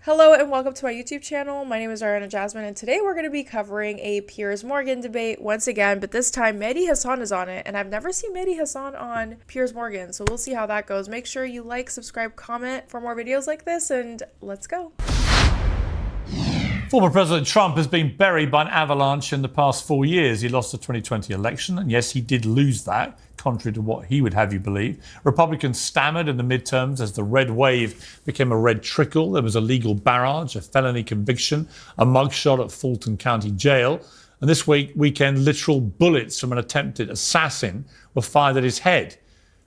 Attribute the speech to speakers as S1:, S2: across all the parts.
S1: Hello and welcome to my YouTube channel. My name is Ariana Jasmine and today we're going to be covering a Piers Morgan debate once again, but this time Mehdi Hasan is on it and I've never seen Mehdi Hasan on Piers Morgan, so we'll see how that goes. Make sure you like, subscribe, comment for more videos like this, and let's go.
S2: Former President Trump has been buried by an avalanche in the past 4 years. He lost the 2020 election, and yes, he did lose that, contrary to what he would have you believe. Republicans stammered in the midterms as the red wave became a red trickle. There was a legal barrage, a felony conviction, a mugshot at Fulton County Jail. And this weekend, literal bullets from an attempted assassin were fired at his head.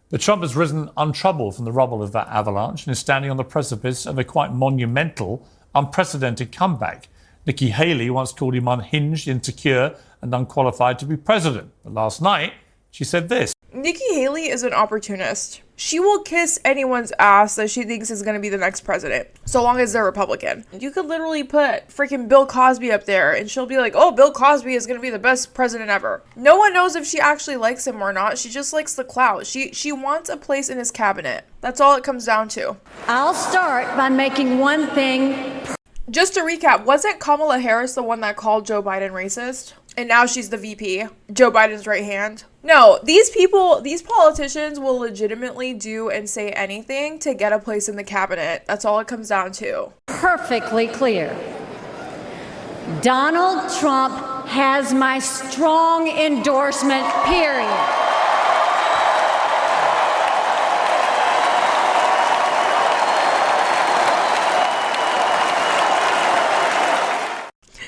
S2: But Trump has risen untroubled from the rubble of that avalanche and is standing on the precipice of a quite monumental, unprecedented comeback. Nikki Haley once called him unhinged, insecure, and unqualified to be president. But last night, she said this.
S1: Nikki Haley is an opportunist. She will kiss anyone's ass that she thinks is going to be the next president, so long as they're Republican. You could literally put freaking Bill Cosby up there and she'll be like, oh, Bill Cosby is going to be the best president ever. No one knows if she actually likes him or not. She just likes the clout. She wants a place in his cabinet. That's all it comes down to.
S3: I'll start by making one thing.
S1: Just to recap, wasn't Kamala Harris the one that called Joe Biden racist? And now she's the VP, Joe Biden's right hand. No, these politicians will legitimately do and say anything to get a place in the cabinet. That's all it comes down to.
S3: Perfectly clear. Donald Trump has my strong endorsement, period.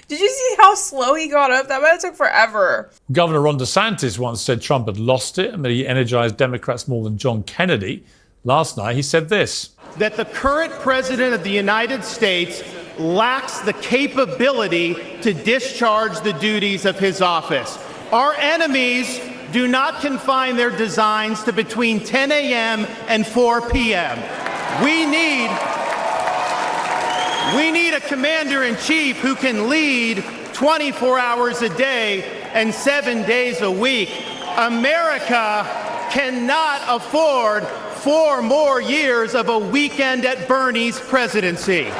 S1: Did you see how slow he got up? That might have took forever.
S2: Governor Ron DeSantis once said Trump had lost it and that he energized Democrats more than John Kennedy. Last night, he said this.
S4: That the current president of the United States lacks the capability to discharge the duties of his office. Our enemies do not confine their designs to between 10 a.m. and 4 p.m. We need a commander-in-chief who can lead 24 hours a day and 7 days a week. America cannot afford 4 more years of a weekend at Bernie's presidency.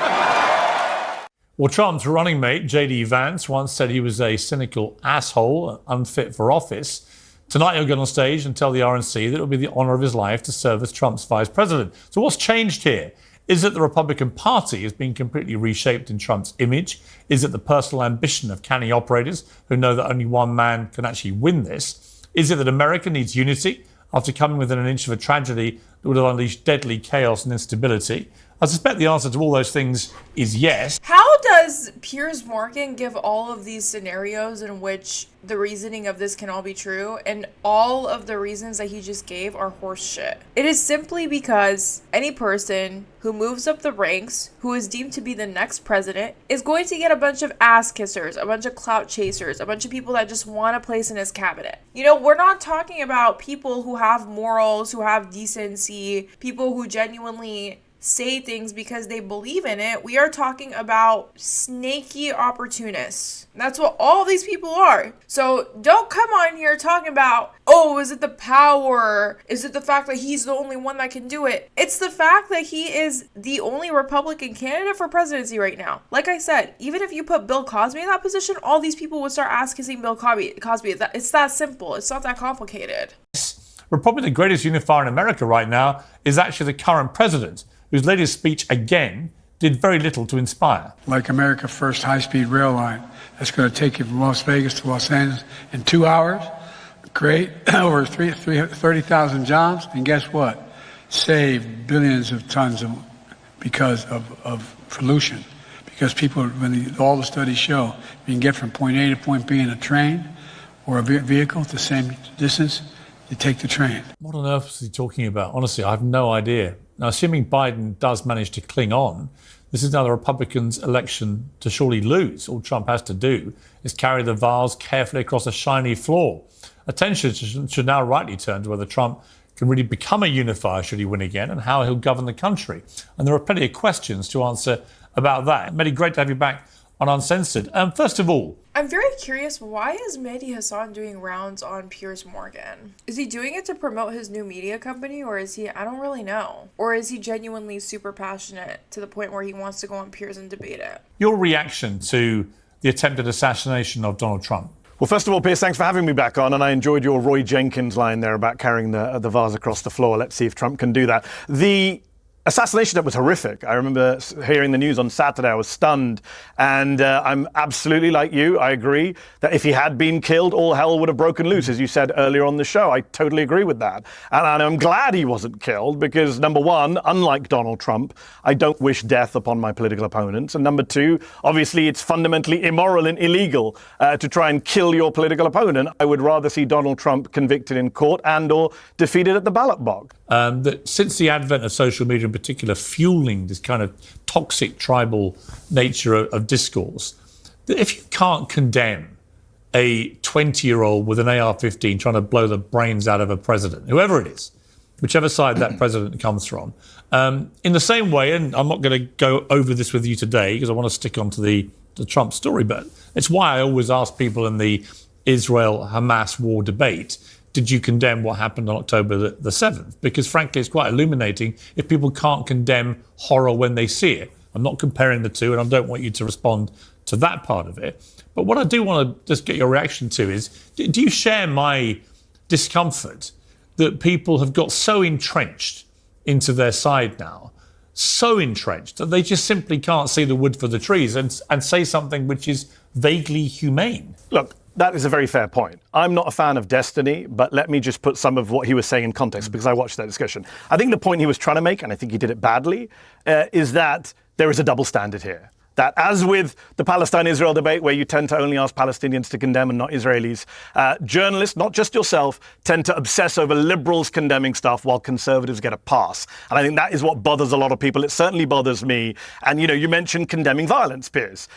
S2: Well, Trump's running mate, J.D. Vance, once said he was a cynical asshole, unfit for office. Tonight he'll get on stage and tell the RNC that it will be the honor of his life to serve as Trump's vice president. So what's changed here? Is it the Republican Party has been completely reshaped in Trump's image? Is it the personal ambition of canny operators who know that only one man can actually win this? Is it that America needs unity after coming within an inch of a tragedy that would have unleashed deadly chaos and instability? I suspect the answer to all those things is yes.
S1: How does Piers Morgan give all of these scenarios in which the reasoning of this can all be true, and all of the reasons that he just gave are horse shit? It is simply because any person who moves up the ranks, who is deemed to be the next president, is going to get a bunch of ass kissers, a bunch of clout chasers, a bunch of people that just want a place in his cabinet. You know, we're not talking about people who have morals, who have decency, people who genuinely say things because they believe in it. We are talking about snaky opportunists. That's what all these people are. So don't come on here talking about, oh, is it the power? Is it the fact that he's the only one that can do it? It's the fact that he is the only Republican candidate for presidency right now. Like I said, even if you put Bill Cosby in that position, all these people would start ass-kissing Bill Cosby. It's that simple. It's not that complicated.
S2: Probably the greatest unifier in America right now is actually the current president, whose latest speech, again, did very little to inspire.
S5: Like America First high-speed rail line that's going to take you from Las Vegas to Los Angeles in 2 hours, create over 30,000 jobs, and guess what? Save billions of tons because of pollution. Because people, all the studies show, you can get from point A to point B in a train or a vehicle the same distance, you take the train.
S2: What on earth is he talking about? Honestly, I have no idea. Now, assuming Biden does manage to cling on, this is now the Republicans' election to surely lose. All Trump has to do is carry the vase carefully across a shiny floor. Attention should now rightly turn to whether Trump can really become a unifier should he win again and how he'll govern the country. And there are plenty of questions to answer about that. Mehdi, great to have you back and uncensored. First of all,
S1: I'm very curious, why is Mehdi Hasan doing rounds on Piers Morgan? Is he doing it to promote his new media company, or is he, I don't really know. Or is he genuinely super passionate to the point where he wants to go on Piers and debate it?
S2: your reaction to the attempted assassination of Donald Trump?
S6: Well, first of all, Piers, thanks for having me back on, and I enjoyed your Roy Jenkins line there about carrying the vase across the floor. Let's see if Trump can do that. The assassination, that was horrific. I remember hearing the news on Saturday. I was stunned. And I'm absolutely like you. I agree that if he had been killed, all hell would have broken loose, as you said earlier on the show. I totally agree with that. And I'm glad he wasn't killed because, number one, unlike Donald Trump, I don't wish death upon my political opponents. And number two, obviously, it's fundamentally immoral and illegal to try and kill your political opponent. I would rather see Donald Trump convicted in court and or defeated at the ballot box.
S2: That since the advent of social media in particular, fueling this kind of toxic tribal nature of discourse, that if you can't condemn a 20-year-old with an AR-15 trying to blow the brains out of a president, whoever it is, whichever side that president comes from, in the same way, and I'm not going to go over this with you today because I want to stick on to the Trump story, but it's why I always ask people in the Israel-Hamas war debate, did you condemn what happened on October the 7th? Because frankly, it's quite illuminating if people can't condemn horror when they see it. I'm not comparing the two, and I don't want you to respond to that part of it. But what I do want to just get your reaction to is, do you share my discomfort that people have got so entrenched into their side now, so entrenched that they just simply can't see the wood for the trees and say something which is vaguely humane?
S6: Look, that is a very fair point. I'm not a fan of Destiny, but let me just put some of what he was saying in context because I watched that discussion. I think the point he was trying to make, and I think he did it badly, is that there is a double standard here. That as with the Palestine-Israel debate, where you tend to only ask Palestinians to condemn and not Israelis, journalists, not just yourself, tend to obsess over liberals condemning stuff while conservatives get a pass. And I think that is what bothers a lot of people. It certainly bothers me. And, you know, you mentioned condemning violence, Piers.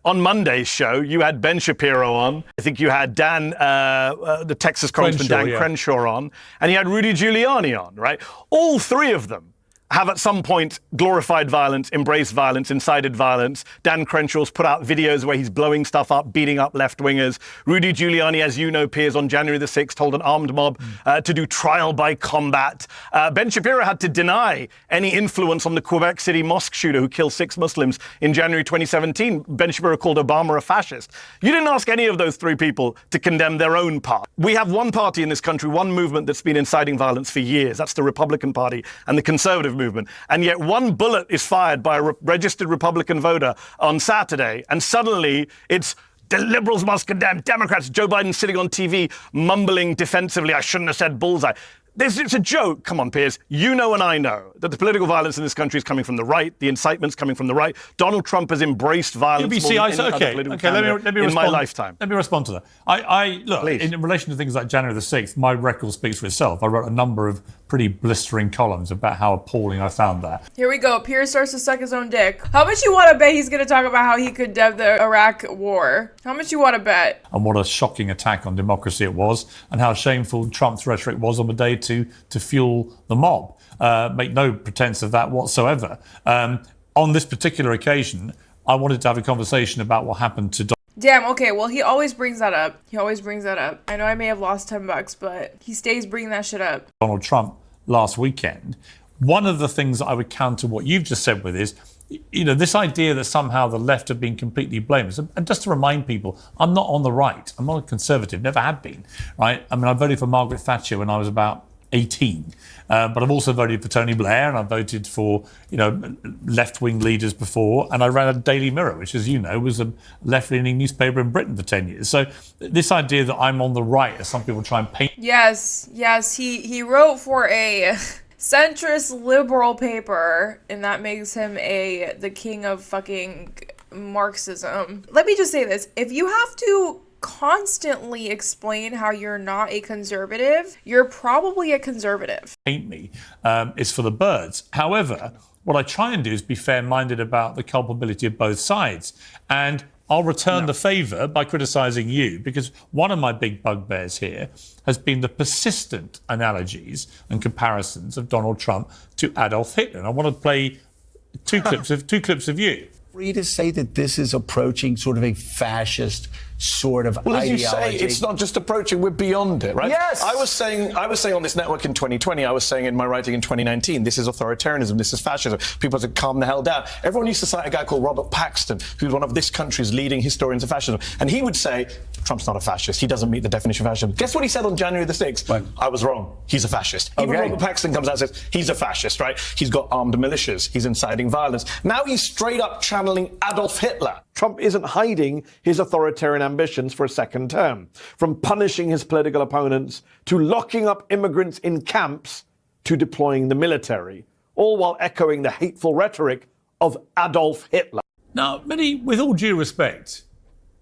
S6: On Monday's show, you had Ben Shapiro on. I think you had the Texas Congressman Dan Crenshaw on. And you had Rudy Giuliani on, right? All three of them have at some point glorified violence, embraced violence, incited violence. Dan Crenshaw's put out videos where he's blowing stuff up, beating up left-wingers. Rudy Giuliani, as you know, Piers, on January the 6th, told an armed mob to do trial by combat. Ben Shapiro had to deny any influence on the Quebec City mosque shooter who killed 6 Muslims in January 2017. Ben Shapiro called Obama a fascist. You didn't ask any of those three people to condemn their own part. We have one party in this country, one movement that's been inciting violence for years. That's the Republican Party and the Conservative movement. And yet one bullet is fired by a registered Republican voter on Saturday, and suddenly it's the liberals must condemn Democrats. Joe Biden sitting on TV mumbling defensively, I shouldn't have said bullseye. It's a joke. Come on, Piers. You know and I know that the political violence in this country is coming from the right. The incitement's coming from the right. Donald Trump has embraced violence more than any other political candidate in my lifetime.
S2: Let me respond to that. I look, in relation to things like January the 6th, my record speaks for itself. I wrote a number of pretty blistering columns about how appalling I found that.
S1: Here we go. Piers starts to suck his own dick. How much you want to bet he's going to talk about how he condemned the Iraq war? How much you want to bet?
S2: And what a shocking attack on democracy it was, and how shameful Trump's rhetoric was on the day to fuel the mob. Make no pretense of that whatsoever. On this particular occasion, I wanted to have a conversation about what happened to
S1: Damn, okay, well, he always brings that up. I know I may have lost $10, but he stays bringing that shit up.
S2: Donald Trump last weekend. One of the things that I would counter what you've just said with is, you know, this idea that somehow the left have been completely blameless. And just to remind people, I'm not on the right. I'm not a conservative, never have been, right? I mean, I voted for Margaret Thatcher when I was about 18. But I've also voted for Tony Blair, and I've voted for, you know, left-wing leaders before, and I ran a Daily Mirror, which, as you know, was a left-leaning newspaper in Britain for 10 years. So this idea that I'm on the right, as some people try and paint...
S1: Yes, he wrote for a centrist liberal paper, and that makes him the king of fucking Marxism. Let me just say this. If you have to constantly explain how you're not a conservative, you're probably a conservative.
S2: Paint me is for the birds. However, what I try and do is be fair-minded about the culpability of both sides. And I'll return the favour by criticising you, because one of my big bugbears here has been the persistent analogies and comparisons of Donald Trump to Adolf Hitler. And I want to play two clips of you.
S7: free to say that this is approaching sort of a fascist sort of
S8: well, as
S7: ideology?
S8: you say, it's not just approaching, we're beyond it, right?
S7: Yes!
S8: I was saying on this network in 2020, I was saying in my writing in 2019, this is authoritarianism, this is fascism. People have to calm the hell down. Everyone used to cite a guy called Robert Paxton, who's one of this country's leading historians of fascism. And he would say, Trump's not a fascist. He doesn't meet the definition of fascism. Guess what he said on January the 6th?
S7: What?
S8: I was wrong. He's a fascist. Even
S7: Okay.
S8: Robert Paxton comes out and says, he's a fascist, right? He's got armed militias. He's inciting violence. Now he's straight up channeling Adolf Hitler. Trump isn't hiding his authoritarian ambitions for a second term. From punishing his political opponents, to locking up immigrants in camps, to deploying the military, all while echoing the hateful rhetoric of Adolf Hitler.
S2: Now, Mehdi, with all due respect,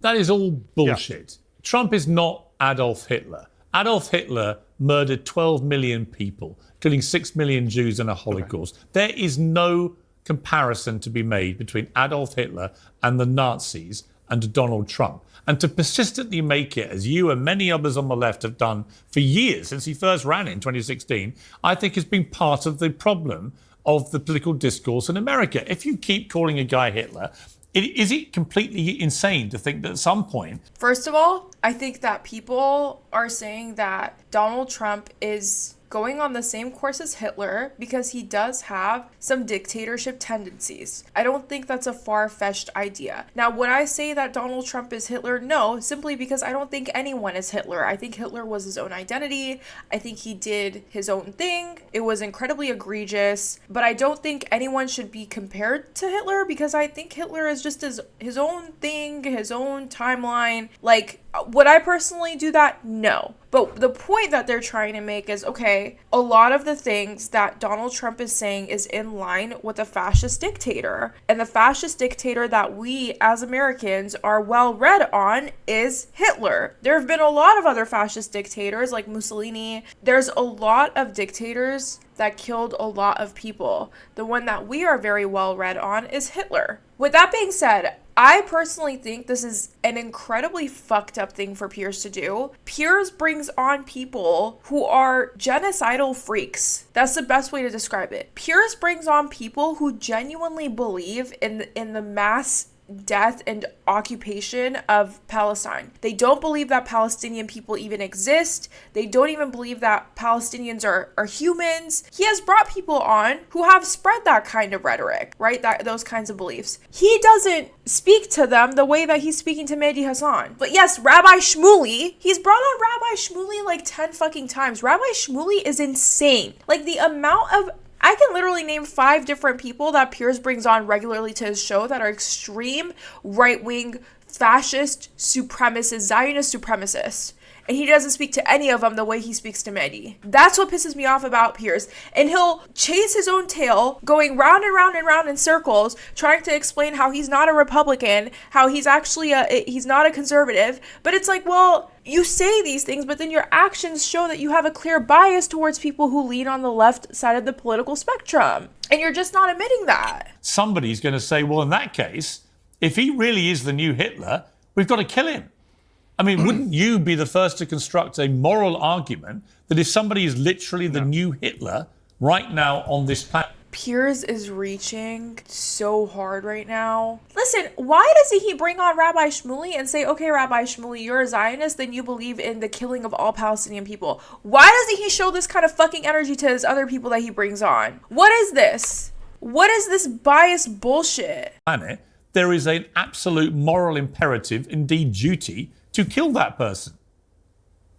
S2: that is all bullshit. Trump is not Adolf Hitler. Adolf Hitler murdered 12 million people, killing 6 million Jews in a Holocaust. Okay. There is no comparison to be made between Adolf Hitler and the Nazis and Donald Trump. And to persistently make it, as you and many others on the left have done for years since he first ran in 2016, I think has been part of the problem of the political discourse in America. If you keep calling a guy Hitler, is it completely insane to think that at some point...
S1: First of all, I think that people are saying that Donald Trump is going on the same course as Hitler because he does have some dictatorship tendencies. I don't think that's a far-fetched idea. Now, would I say that Donald Trump is Hitler? No, simply because I don't think anyone is Hitler. I think Hitler was his own identity. I think he did his own thing. It was incredibly egregious, but I don't think anyone should be compared to Hitler because I think Hitler is just his own thing, his own timeline. Like, would I personally do that? No. But the point that they're trying to make is, okay, a lot of the things that Donald Trump is saying is in line with a fascist dictator. And the fascist dictator that we as Americans are well read on is Hitler. There have been a lot of other fascist dictators like Mussolini. There's a lot of dictators that killed a lot of people. The one that we are very well read on is Hitler. With that being said, I personally think this is an incredibly fucked up thing for Piers to do. Piers brings on people who are genocidal freaks. That's the best way to describe it. Piers brings on people who genuinely believe in the mass death and occupation of Palestine. They don't believe that Palestinian people even exist. They don't even believe that Palestinians are humans. He has brought people on who have spread that kind of rhetoric, right? Those kinds of beliefs. He doesn't speak to them the way that he's speaking to Mehdi Hasan. But yes, Rabbi Shmuley, he's brought on Rabbi Shmuley like 10 fucking times. Rabbi Shmuley is insane. Like the amount of... I can literally name 5 different people that Piers brings on regularly to his show that are extreme right-wing, fascist, supremacist, Zionist supremacists. And he doesn't speak to any of them the way he speaks to Mehdi. That's what pisses me off about Piers. And he'll chase his own tail, going round and round and round in circles, trying to explain how he's not a Republican, how he's actually he's not a conservative. But it's like, well, you say these things, but then your actions show that you have a clear bias towards people who lean on the left side of the political spectrum. And you're just not admitting that.
S2: Somebody's going to say, well, in that case, if he really is the new Hitler, we've got to kill him. I mean, wouldn't you be the first to construct a moral argument that if somebody is literally the new Hitler right now on this planet?
S1: Piers is reaching so hard right now. Listen, why doesn't he bring on Rabbi Shmuley and say, okay, Rabbi Shmuley, you're a Zionist, then you believe in the killing of all Palestinian people? Why doesn't he show this kind of fucking energy to his other people that he brings on? What is this? What is this biased bullshit?
S2: Planet, there is an absolute moral imperative, indeed duty, to kill that person.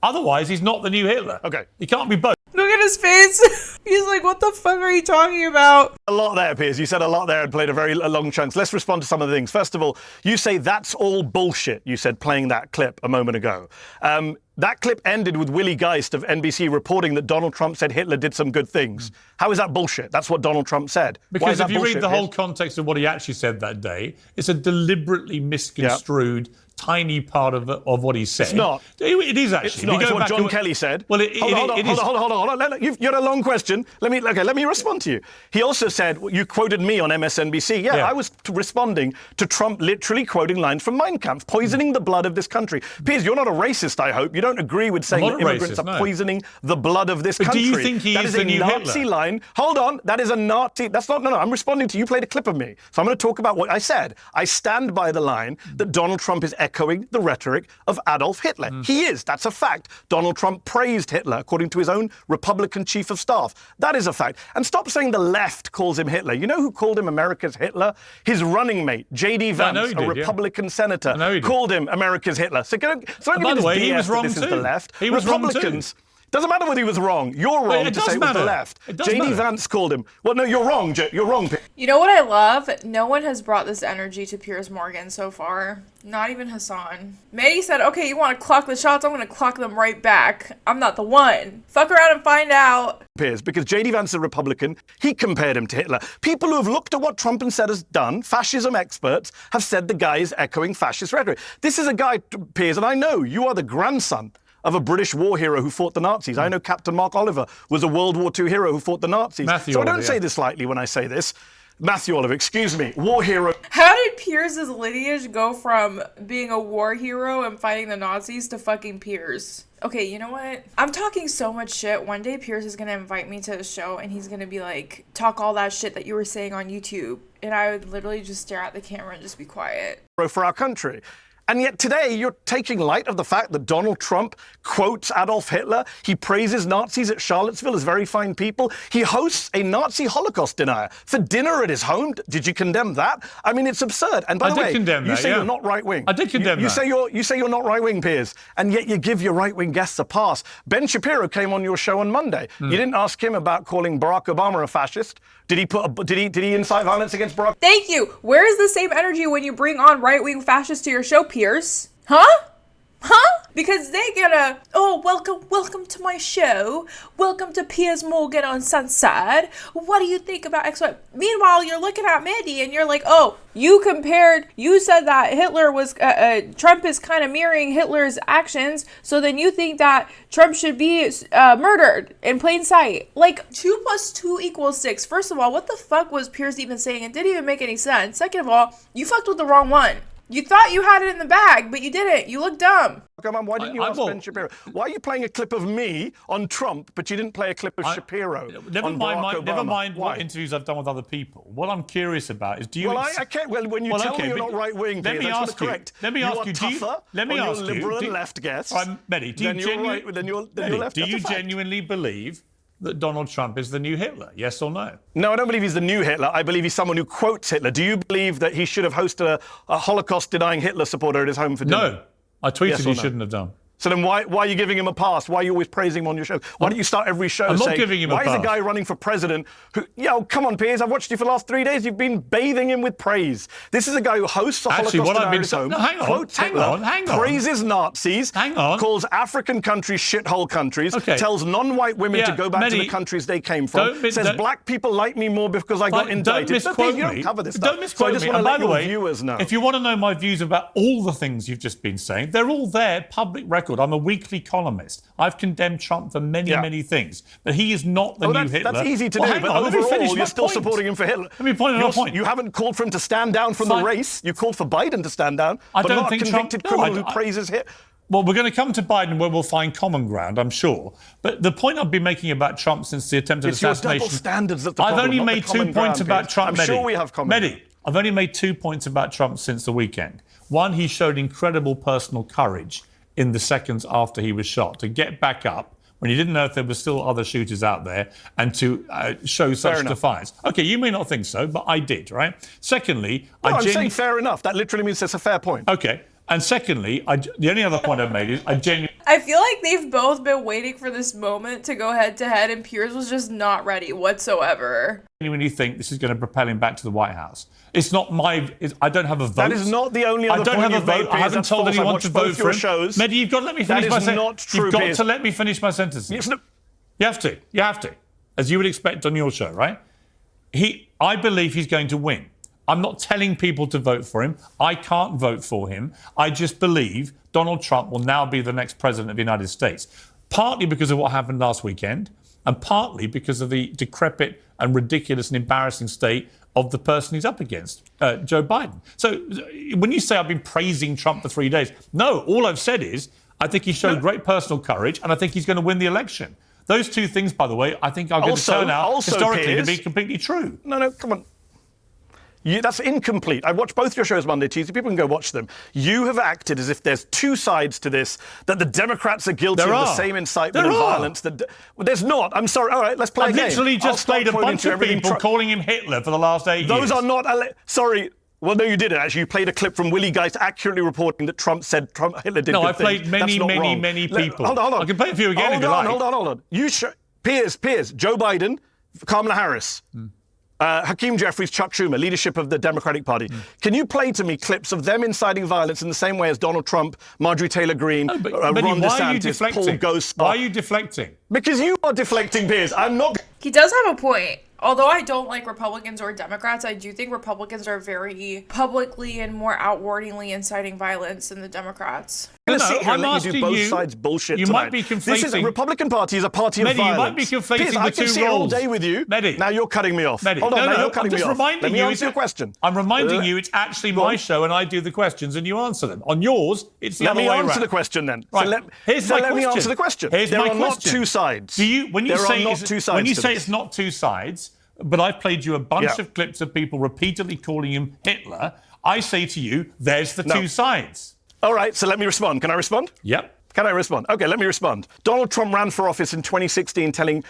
S2: Otherwise, he's not the new Hitler.
S6: Okay.
S2: He can't be both.
S1: Look at his face. He's like, what the fuck are you talking about?
S6: A lot there, Piers. You said a lot there and played a very long chunks. Let's respond to some of the things. First of all, you say that's all bullshit, you said, playing that clip a moment ago. That clip ended with Willie Geist of NBC reporting that Donald Trump said Hitler did some good things. How is that bullshit? That's what Donald Trump said. Why is
S2: Because
S6: that
S2: if you
S6: bullshit,
S2: read the
S6: Piers?
S2: whole context of what he actually said that day, it's a deliberately misconstrued tiny part of what he said.
S6: It's not.
S2: It is actually.
S6: It's not. It's what John Kelly said.
S2: Well,
S6: hold on. You had a long question. Let me respond to you. He also said, you quoted me on MSNBC. Yeah, I was responding to Trump literally quoting lines from Mein Kampf, poisoning the blood of this country. Piers, you're not a racist, I hope. You don't agree with saying that immigrants are poisoning the blood of this country.
S2: Do you think he is the new
S6: Hitler? That is a Nazi line. Hold on. That is a Nazi. That's not. No. I'm responding to you. You played a clip of me. So I'm going to talk about what I said. I stand by the line that Donald Trump is echoing the rhetoric of Adolf Hitler. He is. That's a fact. Donald Trump praised Hitler, according to his own Republican chief of staff. That is a fact. And stop saying the left calls him Hitler. You know who called him America's Hitler? His running mate, J.D. Vance, a Republican senator, called him America's Hitler. So don't
S2: by the way, he was wrong
S6: this
S2: too.
S6: Is the left.
S2: He was
S6: Republicans. Doesn't matter whether he was wrong. You're wrong to say it was the left. J.D. Vance called him. Well, no, you're wrong. You're wrong.
S1: You know what I love? No one has brought this energy to Piers Morgan so far. Not even Hasan. Mehdi said, okay, you want to clock the shots? I'm going to clock them right back. I'm not the one. Fuck around and find out.
S6: Piers, because J.D. Vance is a Republican, he compared him to Hitler. People who have looked at what Trump and said has done, fascism experts, have said the guy is echoing fascist rhetoric. This is a guy, Piers, and I know you are the grandson of a British war hero who fought the Nazis. I know Captain Mark Oliver was a World War II hero who fought the Nazis. So I don't say this lightly when I say this. Matthew Oliver, excuse me, war hero.
S1: How did Piers's lineage go from being a war hero and fighting the Nazis to fucking Piers? Okay, you know what? I'm talking so much shit. One day Piers is going to invite me to the show and he's going to be like, talk all that shit that you were saying on YouTube. And I would literally just stare at the camera and just be quiet.
S6: For our country. And yet today, you're taking light of the fact that Donald Trump quotes Adolf Hitler. He praises Nazis at Charlottesville as very fine people. He hosts a Nazi Holocaust denier for dinner at his home. Did you condemn that? I mean, it's absurd. And by the way, you say you're not right-wing.
S2: I did condemn that.
S6: You say you're not right-wing, Piers, and yet you give your right-wing guests a pass. Ben Shapiro came on your show on Monday. You didn't ask him about calling Barack Obama a fascist. Did he incite violence against Barack?
S1: Thank you. Where is the same energy when you bring on right-wing fascists to your show, Piers? Huh? Because they get welcome to my show. Welcome to Piers Morgan on Sunset. What do you think about X? Meanwhile, you're looking at Mehdi and you're like, oh, you said that Hitler was, Trump is kind of mirroring Hitler's actions. So then you think that Trump should be murdered in plain sight. Like 2 + 2 = 6. First of all, what the fuck was Piers even saying? It didn't even make any sense. Second of all, you fucked with the wrong one. You thought you had it in the bag, but you didn't. You look dumb.
S6: Come on, why didn't you ask Ben Shapiro? Why are you playing a clip of me on Trump, but you didn't play a clip of Shapiro
S2: never
S6: on
S2: mind,
S6: Barack Obama?
S2: Never mind what interviews I've done with other people. What I'm curious about is, do you...
S6: I can't... Well, when you tell me you're not right-wing,
S2: let me ask you. Let me ask you.
S6: Let me ask you. Liberal and left guests.
S2: Mehdi, do you genuinely believe that Donald Trump is the new Hitler? Yes or no?
S6: No, I don't believe he's the new Hitler. I believe he's someone who quotes Hitler. Do you believe that he should have hosted a Holocaust-denying Hitler supporter at his home for dinner?
S2: No. I tweeted he shouldn't have done.
S6: So then why are you giving him a pass? Why are you always praising him on your show? Why don't you start every show saying, why is a guy running for president who, come on, Piers, I've watched you for the last 3 days. You've been bathing him with praise. This is a guy who hosts a Holocaust denier at his home, quotes Hitler, praises Nazis, calls African countries shithole countries, tells non-white women to go back to the countries they came from, says black people like me more because I got indicted.
S2: Don't misquote me.
S6: You don't cover this stuff.
S2: Don't misquote
S6: me.
S2: And by the way,
S6: viewers know.
S2: If you want to know my views about all the things you've just been saying, they're all there, public record. I'm a weekly columnist. I've condemned Trump for many things, but he is not the new Hitler.
S6: That's easy to do, but overall, you're still supporting him for Hitler.
S2: Let me point out a point.
S6: You haven't called for him to stand down from the race. You called for Biden to stand down, but not a convicted criminal who praises Hitler.
S2: Well, we're going to come to Biden where we'll find common ground, I'm sure. But the point I've been making about Trump since the attempted assassination...
S6: It's your double standards that's the problem,
S2: I've only made 2 points about Trump,
S6: I'm sure we have common ground.
S2: Mehdi, I've only made 2 points about Trump since the weekend. One, he showed incredible personal courage in the seconds after he was shot to get back up when he didn't know if there were still other shooters out there and to show such defiance. Okay, you may not think so, but I did, right? Secondly,
S6: I'm saying fair enough. That literally means it's a fair point.
S2: Okay. And secondly, the only other point I've made is
S1: I feel like they've both been waiting for this moment to go head-to-head, and Piers was just not ready whatsoever.
S2: I genuinely think this is going to propel him back to the White House. It's not I don't have a vote.
S6: That is not the only other point you've made, Piers.
S2: I haven't told anyone to vote for him. Mehdi, you've got to let me finish my sentence. That is not true, You've got to let me finish my sentences. You have to. You have to. As you would expect on your show, right? I believe he's going to win. I'm not telling people to vote for him. I can't vote for him. I just believe Donald Trump will now be the next president of the United States, partly because of what happened last weekend, and partly because of the decrepit and ridiculous and embarrassing state of the person he's up against, Joe Biden. So when you say I've been praising Trump for 3 days, no, all I've said is I think he showed great personal courage, and I think he's going to win the election. Those two things, by the way, I think are going to turn out historically
S6: Piers,
S2: to be completely true.
S6: No, come on. That's incomplete. I watched both your shows Monday, Tuesday. People can go watch them. You have acted as if there's two sides to this, that the Democrats are guilty of the same incitement and violence. Well, there's not. I'm sorry. All right, let's play a game.
S2: I've literally just played a bunch of people calling him Hitler for the last 8 years.
S6: Those are not... Sorry. Well, no, you didn't, actually. You played a clip from Willie Geist accurately reporting that Hitler did
S2: No,
S6: good
S2: I played
S6: things.
S2: many people.
S6: Hold on.
S2: I can play a few again if you like.
S6: Hold on. Piers, Joe Biden, Kamala Harris, Hakeem Jeffries, Chuck Schumer, leadership of the Democratic Party. Can you play to me clips of them inciting violence in the same way as Donald Trump, Marjorie Taylor Greene, Ron DeSantis, Paul Gosar?
S2: Why are you deflecting?
S6: Because you are deflecting, Piers. I'm not...
S1: He does have a point. Although I don't like Republicans or Democrats, I do think Republicans are very publicly and more outwardingly inciting violence than the Democrats.
S6: I'm asking you. Both sides bullshit
S2: you
S6: tonight.
S2: Might be conflating.
S6: This is a Republican Party is a party of
S2: Mehdi,
S6: violence.
S2: You might be conflating
S6: Piers,
S2: the
S6: I can
S2: two
S6: sit
S2: roles.
S6: all day with you.
S2: Mehdi.
S6: Now you're cutting me off.
S2: Mehdi.
S6: Hold on, now you're cutting me off. Let me answer your question.
S2: I'm reminding you it's actually my show and I do the questions and you answer them. On yours, it's the other way around.
S6: Let me answer the question then.
S2: Right.
S6: Let me answer the question. There are not two sides.
S2: When you say it's not two sides, but I've played you a bunch of clips of people repeatedly calling him Hitler, I say to you, there's the two sides.
S6: All right, so let me respond. Can I respond?
S2: Yep.
S6: Can I respond? Okay, let me respond. Donald Trump ran for office in 2016 telling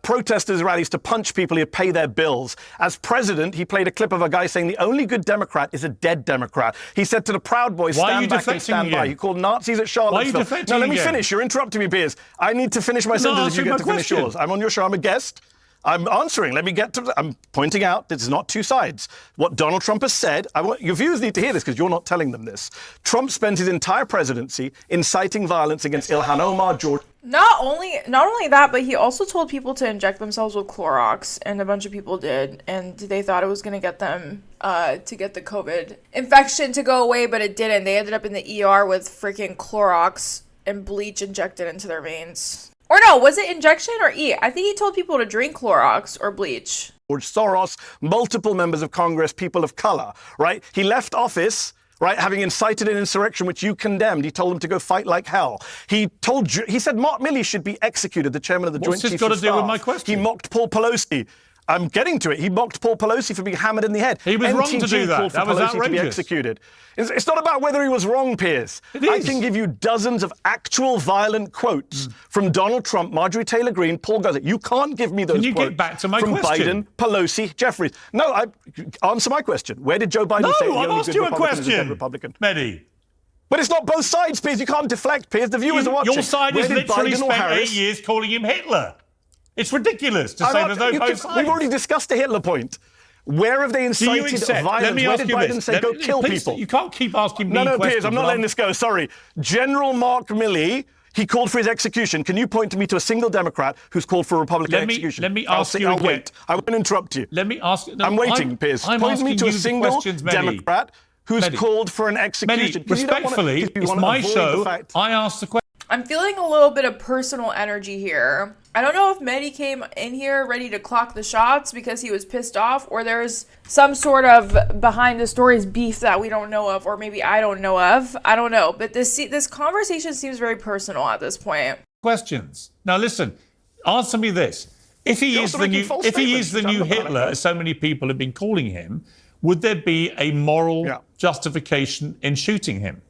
S6: protesters rallies to punch people who'd pay their bills. As president, he played a clip of a guy saying the only good Democrat is a dead Democrat. He said to the Proud Boys, stand back and stand by. He called Nazis at Charlottesville.
S2: No,
S6: let me finish. You're interrupting me, Piers. I need to finish my sentence if you get to finish yours. I'm on your show. I'm a guest. I'm answering. Let me get to... I'm pointing out this is not two sides. What Donald Trump has said... your viewers need to hear this because you're not telling them this. Trump spent his entire presidency inciting violence against Ilhan Omar, George...
S1: Not only that, but he also told people to inject themselves with Clorox, and a bunch of people did, and they thought it was going to get them to get the COVID infection to go away, but it didn't. They ended up in the ER with freaking Clorox and bleach injected into their veins. Or no, was it injection or eat? I think he told people to drink Clorox or bleach.
S6: George Soros, multiple members of Congress, people of color, right? He left office, right, having incited an insurrection which you condemned. He told them to go fight like hell. He said Mark Milley should be executed, the chairman of the Joint Chiefs of Staff.
S2: What's this got to do with my question?
S6: He mocked Paul Pelosi. I'm getting to it. He mocked Paul Pelosi for being hammered in the head.
S2: He was wrong to do that.
S6: Called for
S2: That was
S6: Pelosi
S2: outrageous.
S6: to be executed. It's not about whether he was wrong, Piers. I can give you dozens of actual violent quotes from Donald Trump, Marjorie Taylor Greene, Paul Gosar. You can't give me those
S2: Can you
S6: quotes
S2: get back to my
S6: from
S2: question?
S6: Biden, Pelosi, Jeffries. No, answer my question. Where did Joe Biden say the
S2: I've
S6: only
S2: asked
S6: good
S2: you a
S6: Republican is a dead
S2: question,
S6: Republican?
S2: Mehdi.
S6: But it's not both sides, Piers. You can't deflect, Piers. The viewers are watching.
S2: Your side
S6: Where
S2: has
S6: did
S2: literally
S6: Biden or
S2: spent
S6: Harris?
S2: 8 years calling him Hitler. It's ridiculous to say there's no both sides.
S6: We've already discussed the Hitler point. Where have they incited violence? Where did Biden say go kill people?
S2: You can't keep asking me
S6: questions.
S2: questions.
S6: Piers, I'm not letting this go. Sorry. General Mark Milley, he called for his execution. Can you point to me to a single Democrat who's called for a Republican execution?
S2: Let me ask you
S6: I'll
S2: again.
S6: wait. I won't interrupt you.
S2: Let me ask... No,
S6: I'm waiting, Piers. Point me to a single Democrat who's called for an execution.
S2: Mehdi, respectfully, it's my show. I asked the question.
S1: I'm feeling a little bit of personal energy here. I don't know if Mehdi came in here ready to clock the shots because he was pissed off, or there's some sort of behind the stories beef that we don't know of, or maybe I don't know of. I don't know. But this conversation seems very personal at this point.
S2: Questions. Now listen, answer me this. If he is the new Hitler, as so many people have been calling him, would there be a moral justification in shooting him?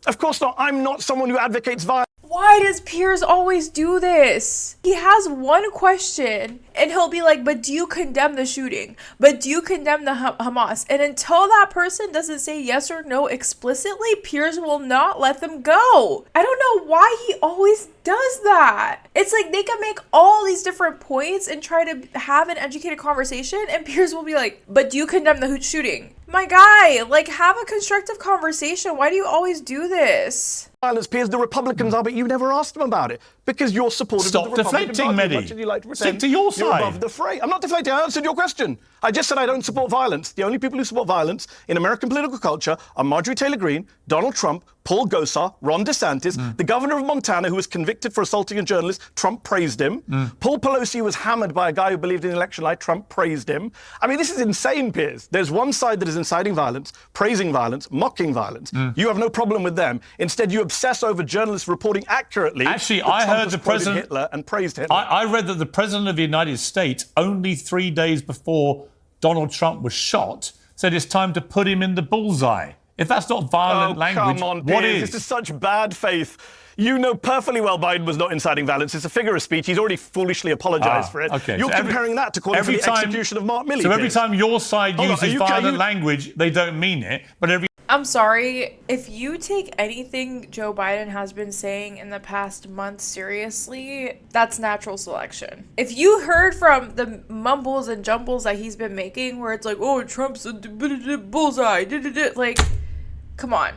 S6: Of course not. I'm not someone who advocates violence.
S1: Why does Piers always do this? He has one question and he'll be like, but do you condemn the shooting? But do you condemn the Hamas? And until that person doesn't say yes or no explicitly, Piers will not let them go. I don't know why he always does that. It's like they can make all these different points and try to have an educated conversation, and Piers will be like, but do you condemn the shooting? My guy, like, have a constructive conversation. Why do you always do this?
S6: violence, Piers, the Republicans are, but you never asked them about it because you're supportive
S2: Stop
S6: of the Republican
S2: deflecting,
S6: Party.
S2: Mehdi.
S6: As much as you like to
S2: Stick
S6: pretend
S2: to your
S6: you're
S2: side.
S6: above the fray. I'm not deflecting. I answered your question. I just said I don't support violence. The only people who support violence in American political culture are Marjorie Taylor Greene, Donald Trump, Paul Gosar, Ron DeSantis, the governor of Montana, who was convicted for assaulting a journalist. Trump praised him. Paul Pelosi was hammered by a guy who believed in election lie. Trump praised him. I mean, this is insane, Piers. There's one side that is inciting violence, praising violence, mocking violence. You have no problem with them. Instead, you obsess over journalists reporting accurately.
S2: Actually,
S6: that
S2: I
S6: Trump
S2: heard
S6: has
S2: the
S6: quoted
S2: president-
S6: Hitler and praised Hitler.
S2: I read that the President of the United States, only 3 days before Donald Trump was shot, said it's time to put him in the bullseye. If that's not violent language,
S6: come on,
S2: what
S6: Piers.
S2: is?
S6: This is such bad faith. You know perfectly well Biden was not inciting violence. It's a figure of speech. He's already foolishly apologized for it.
S2: Okay.
S6: You're
S2: So
S6: comparing that to calling for the execution of Mark Milley.
S2: So every
S6: Piers.
S2: time your side
S6: Hold on,
S2: uses violent language, they don't mean it. But every
S1: I'm sorry, if you take anything Joe Biden has been saying in the past month seriously, that's natural selection. If you heard from the mumbles and jumbles that he's been making, where it's like, oh, Trump's a bullseye, like, come on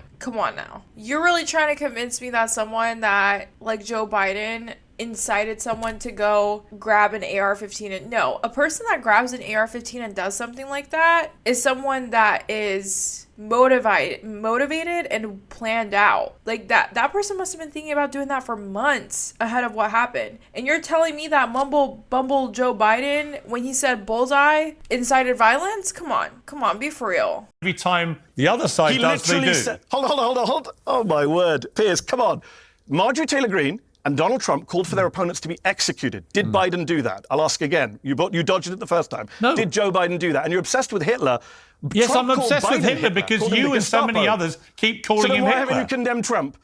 S1: now. You're really trying to convince me that someone that, like Joe Biden, incited someone to go grab an AR-15 and no, a person that grabs an AR-15 and does something like that is someone that is motivated and planned out. Like that person must have been thinking about doing that for months ahead of what happened. And you're telling me that bumble Joe Biden, when he said bullseye, incited violence? Come on, be for real.
S2: every time the other side
S6: He
S2: does, they
S6: literally
S2: do.
S6: said, hold on. Oh, my word. Piers, come on. Marjorie Taylor Greene and Donald Trump called for their opponents to be executed. Did Biden do that? I'll ask again. You dodged it the first time.
S2: No.
S6: Did Joe Biden do that? And you're obsessed with Hitler.
S2: Yes,
S6: Trump
S2: I'm
S6: called
S2: obsessed with
S6: Biden
S2: Hitler because
S6: called him
S2: you
S6: the
S2: and so many
S6: Gestapo.
S2: others keep
S6: So
S2: calling
S6: then
S2: him
S6: why
S2: Hitler.
S6: haven't you condemned Trump?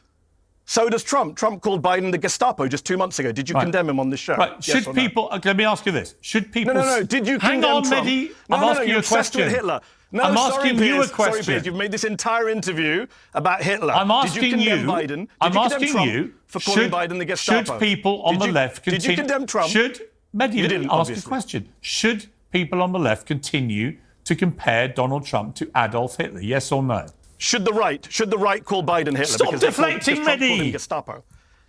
S6: So does Trump. Trump called Biden the Gestapo just 2 months ago. Did you condemn him on this show?
S2: Right.
S6: Yes
S2: Should
S6: or no?
S2: people... Let me ask you this. Should people...
S6: No. Did you
S2: Hang
S6: condemn
S2: on,
S6: Trump?
S2: Mehdi.
S6: No,
S2: I'm
S6: no,
S2: asking you
S6: you're
S2: a
S6: obsessed
S2: question.
S6: with Hitler. No,
S2: I'm
S6: sorry,
S2: asking you a
S6: Piers. Sorry,
S2: question.
S6: Piers. You've made this entire interview about Hitler.
S2: I'm asking
S6: Did you
S2: you...
S6: condemn Biden? Did
S2: I'm
S6: you condemn
S2: asking
S6: Trump
S2: you...
S6: for calling Biden the Gestapo?
S2: Should people on
S6: Did
S2: the
S6: you-
S2: left continue...
S6: Did you condemn Trump?
S2: Mehdi,
S6: You
S2: let
S6: didn't,
S2: me ask a
S6: obviously.
S2: question. Should people on the left continue to compare Donald Trump to Adolf Hitler? Yes or no?
S6: Should the right call Biden Hitler?
S2: Stop
S6: because they
S2: deflecting,
S6: because Trump called him
S2: Mehdi.
S6: Gestapo.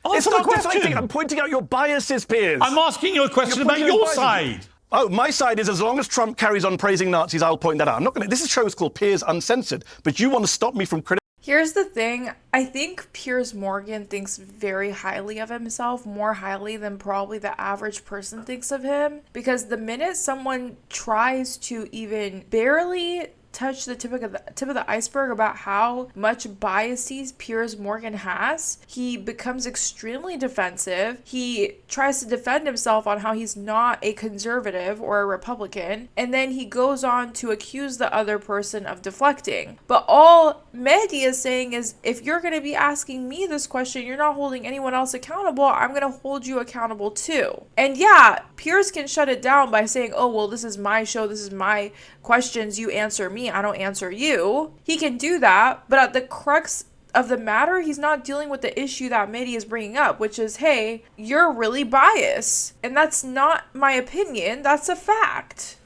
S2: Answer
S6: It's
S2: the
S6: not
S2: question.
S6: deflecting. I'm pointing out your biases, Piers.
S2: I'm asking you a question
S6: You're
S2: about
S6: pointing out
S2: your
S6: biases.
S2: side.
S6: Oh, my side is as long as Trump carries on praising Nazis, I'll point that out. I'm not going to. This show is called Piers Uncensored, but you want to stop me from criticizing.
S1: Here's the thing. I think Piers Morgan thinks very highly of himself, more highly than probably the average person thinks of him. Because the minute someone tries to even barely touch the tip of the iceberg about how much biases Piers Morgan has, he becomes extremely defensive. He tries to defend himself on how he's not a conservative or a Republican, and then he goes on to accuse the other person of deflecting. But all Mehdi is saying is, if you're going to be asking me this question, you're not holding anyone else accountable, I'm going to hold you accountable too. And yeah, Piers can shut it down by saying, oh, well, this is my show, this is my questions, you answer me, I don't answer you. He can do that, but at the crux of the matter, he's not dealing with the issue that Mehdi is bringing up, which is, hey, you're really biased. And that's not my opinion, that's a fact.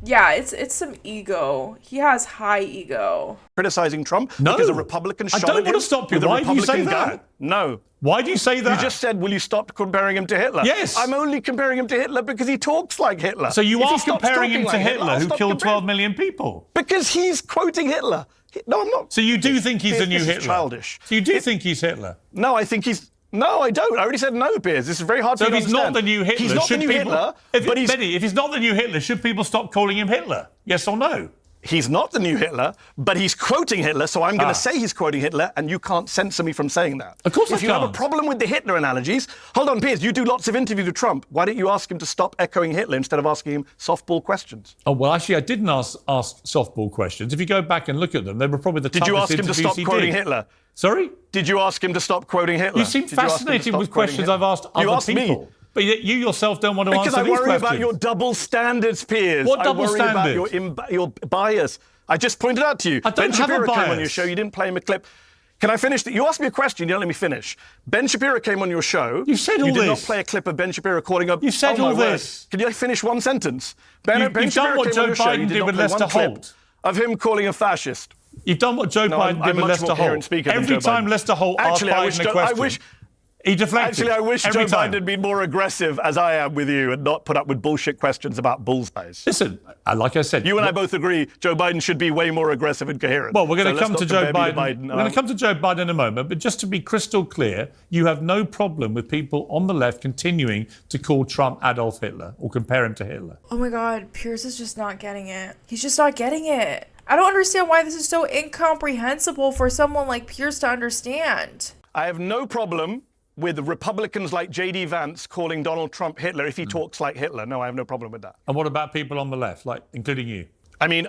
S1: Yeah, it's some ego. He has high ego.
S6: Criticizing Trump
S2: No.
S6: because a Republican
S2: I
S6: shot
S2: don't
S6: at
S2: want
S6: him
S2: to stop you.
S6: with a
S2: Why do you say
S6: Republican gun?
S2: that?
S6: No.
S2: Why do you say that?
S6: You just said, will you stop comparing him to Hitler?
S2: Yes.
S6: I'm only comparing him to Hitler because he talks like Hitler.
S2: So you
S6: If he
S2: are
S6: stops
S2: comparing
S6: talking
S2: him to
S6: like
S2: Hitler,
S6: I'll
S2: who
S6: stop
S2: killed
S6: comparing-
S2: 12 million people.
S6: Because he's quoting Hitler. No, I'm not.
S2: So you do think he's the new
S6: This is
S2: Hitler?
S6: childish.
S2: So you do think he's Hitler?
S6: No, I think he's... No, I don't. I already said no, Piers. This is very hard
S2: So
S6: for
S2: if
S6: you to
S2: he's not
S6: understand.
S2: the new Hitler,
S6: he's not
S2: should
S6: the new
S2: people...
S6: Hitler, but he's...
S2: Mehdi, if he's not the new Hitler, should people stop calling him Hitler? Yes or no?
S6: He's not the new Hitler, but he's quoting Hitler, so I'm going to say he's quoting Hitler, and you can't censor me from saying that.
S2: Of course I
S6: If you have a
S2: can't.
S6: problem with the Hitler analogies, hold on, Piers, you do lots of interviews with Trump. Why don't you ask him to stop echoing Hitler instead of asking him softball questions?
S2: Oh, well, actually, I didn't ask softball questions. If you go back and look at them, they were probably the
S6: Did you
S2: toughest
S6: ask him to
S2: interviews
S6: stop
S2: he
S6: quoting
S2: did.
S6: Hitler?
S2: Sorry?
S6: Did you ask him to stop quoting Hitler?
S2: You seem
S6: Did you ask him to
S2: fascinated
S6: stop
S2: with
S6: quoting
S2: questions
S6: Hitler?
S2: I've asked
S6: You
S2: other
S6: asked
S2: people.
S6: me.
S2: But yet you yourself don't want to
S6: Because
S2: answer
S6: I
S2: these
S6: worry
S2: questions.
S6: about your double standards, Piers.
S2: What
S6: I
S2: double
S6: worry about
S2: standards?
S6: your bias. I just pointed out to you.
S2: I don't
S6: Ben
S2: have a
S6: Shapiro came on
S2: bias.
S6: your show. You didn't play him a clip. Can I finish? You asked me a question. You don't let me finish. Ben Shapiro came on your show.
S2: You said all
S6: You did not
S2: this.
S6: play a clip of Ben Shapiro calling up.
S2: You said
S6: oh, my
S2: all
S6: word.
S2: this.
S6: Can you finish one sentence?
S2: You've done
S6: Shapiro
S2: what
S6: came
S2: Joe
S6: on your show.
S2: Biden
S6: You
S2: did
S6: not
S2: with
S6: play
S2: Lester
S6: one clip
S2: Holt.
S6: of him calling a fascist.
S2: You've done what Joe Biden did
S8: I'm
S2: with
S8: much
S2: Lester
S8: more coherent
S2: Holt.
S8: speaker than
S2: Every
S8: Joe
S2: time
S8: Biden.
S2: Lester Holt asked Biden a question, he deflected.
S8: Actually, I wish
S2: every
S8: Joe
S2: time.
S8: Biden had been more aggressive, as I am with you, and not put up with bullshit questions about bullseyes.
S2: Listen, like I said,
S8: You and I both agree Joe Biden should be way more aggressive and coherent.
S2: Well, we're going
S8: So
S2: to come
S8: let's
S2: to
S8: not
S2: Joe
S8: compare me
S2: Biden. We're going to come to Joe Biden in a moment, but just to be crystal clear, you have no problem with people on the left continuing to call Trump Adolf Hitler or compare him to Hitler.
S1: Oh my God, Piers is just not getting it. He's just not getting it. I don't understand why this is so incomprehensible for someone like Piers to understand.
S8: I have no problem with Republicans like J.D. Vance calling Donald Trump Hitler if he talks like Hitler. No, I have no problem with that.
S2: And what about people on the left, like including you?
S8: I mean,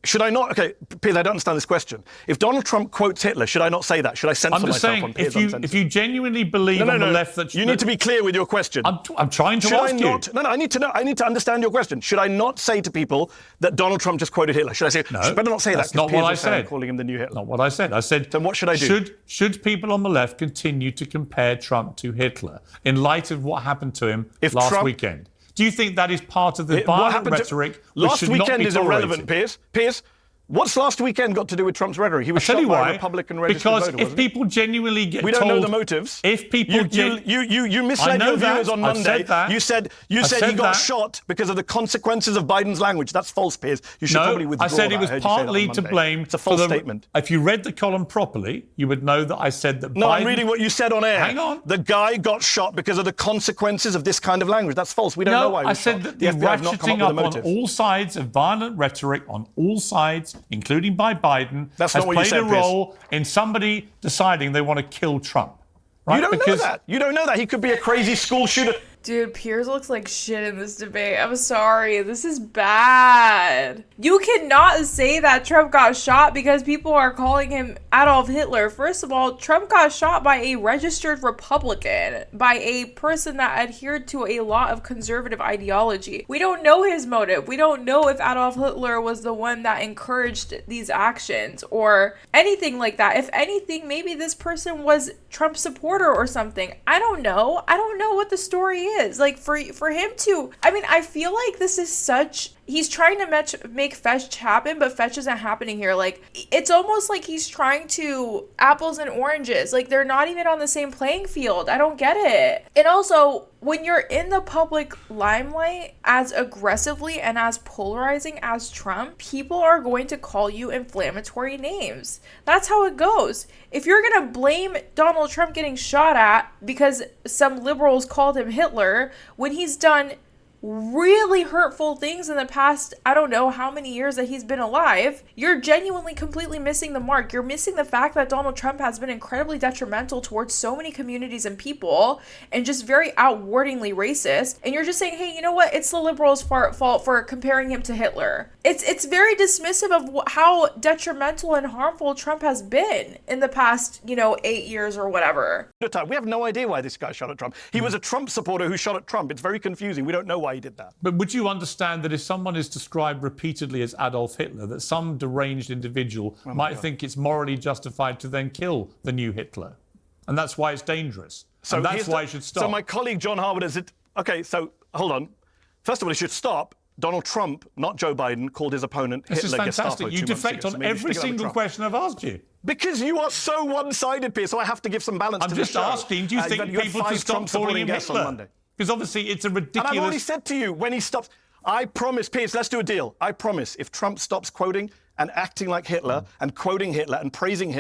S8: should I not? Okay, Piers, I don't understand this question. If Donald Trump quotes Hitler, should I not say that? Should I censor
S2: I'm just
S8: myself
S2: saying,
S8: on Piers
S2: if you genuinely believe on the left that
S8: you need to be clear with your question.
S2: I'm trying to ask you.
S8: No, I need to know. I need to understand your question. Should I not say to people that Donald Trump just quoted Hitler? Should I say?
S2: No,
S8: you better not say
S2: that's
S8: that.
S2: not what I said.
S8: Calling him the new Hitler.
S2: Not what I said. I said.
S8: Then what should I do?
S2: Should people on the left continue to compare Trump to Hitler in light of what happened to him last weekend? Do you think that is part of the violent rhetoric?
S8: Last weekend is irrelevant,
S2: Piers.
S8: Piers, what's last weekend got to do with Trump's rhetoric? He was shot by a Republican registered voter,
S2: because if people genuinely get
S8: we
S2: told...
S8: don't know the motives.
S2: If people...
S8: You misled your viewers on Monday. You said he got shot because of the consequences of Biden's language. That's false, Piers. You should probably withdraw
S2: I said
S8: that.
S2: it was partly to blame...
S8: It's a false statement.
S2: If you read the column properly, you would know that I said that
S8: No,
S2: Biden...
S8: I'm reading what you said on air.
S2: Hang on.
S8: The guy got shot because of the consequences of this kind of language. That's false. We don't know why he was shot.
S2: I said that the ratcheting up on all sides of violent rhetoric on all sides, including by Biden,
S8: has
S2: played a role in somebody deciding they want to kill Trump. Right?
S8: You don't know that. You don't know that. He could be a crazy school shooter.
S1: Dude, Piers looks like shit in this debate. I'm sorry. This is bad. You cannot say that Trump got shot because people are calling him Adolf Hitler. First of all, Trump got shot by a registered Republican, by a person that adhered to a lot of conservative ideology. We don't know his motive. We don't know if Adolf Hitler was the one that encouraged these actions or anything like that. If anything, maybe this person was Trump's supporter or something. I don't know. I don't know what the story is. Like, for him to... I mean, I feel like this is such... He's trying to make fetch happen, but fetch isn't happening here. Like, it's almost like he's trying to apples and oranges. Like, they're not even on the same playing field. I don't get it. And also, when you're in the public limelight as aggressively and as polarizing as Trump, people are going to call you inflammatory names. That's how it goes. If you're going to blame Donald Trump getting shot at because some liberals called him Hitler, when he's done really hurtful things in the past, I don't know how many years that he's been alive, you're genuinely completely missing the mark. You're missing the fact that Donald Trump has been incredibly detrimental towards so many communities and people and just very outwardingly racist. And you're just saying, hey, you know what? It's the liberals' fault for comparing him to Hitler. It's very dismissive of how detrimental and harmful Trump has been in the past, 8 years or whatever.
S8: We have no idea why this guy shot at Trump. He was a Trump supporter who shot at Trump. It's very confusing. We don't know why he did that.
S2: But would you understand that if someone is described repeatedly as Adolf Hitler, that some deranged individual might think it's morally justified to then kill the new Hitler? And that's why it's dangerous. So that's why it should stop.
S8: So my colleague John Harwood has it. Okay, so hold on. First of all, it should stop. Donald Trump, not Joe Biden, called his opponent Hitler.
S2: This is fantastic. You deflect on every single question I've asked you.
S8: Because you are so one-sided, Piers, so I have to give some balance to the show.
S2: I'm just asking, do you think people should stop calling him Hitler? Because obviously it's a ridiculous...
S8: And I've already said to you, when he stops... I promise, Piers, let's do a deal. I promise, if Trump stops quoting and acting like Hitler and quoting Hitler and praising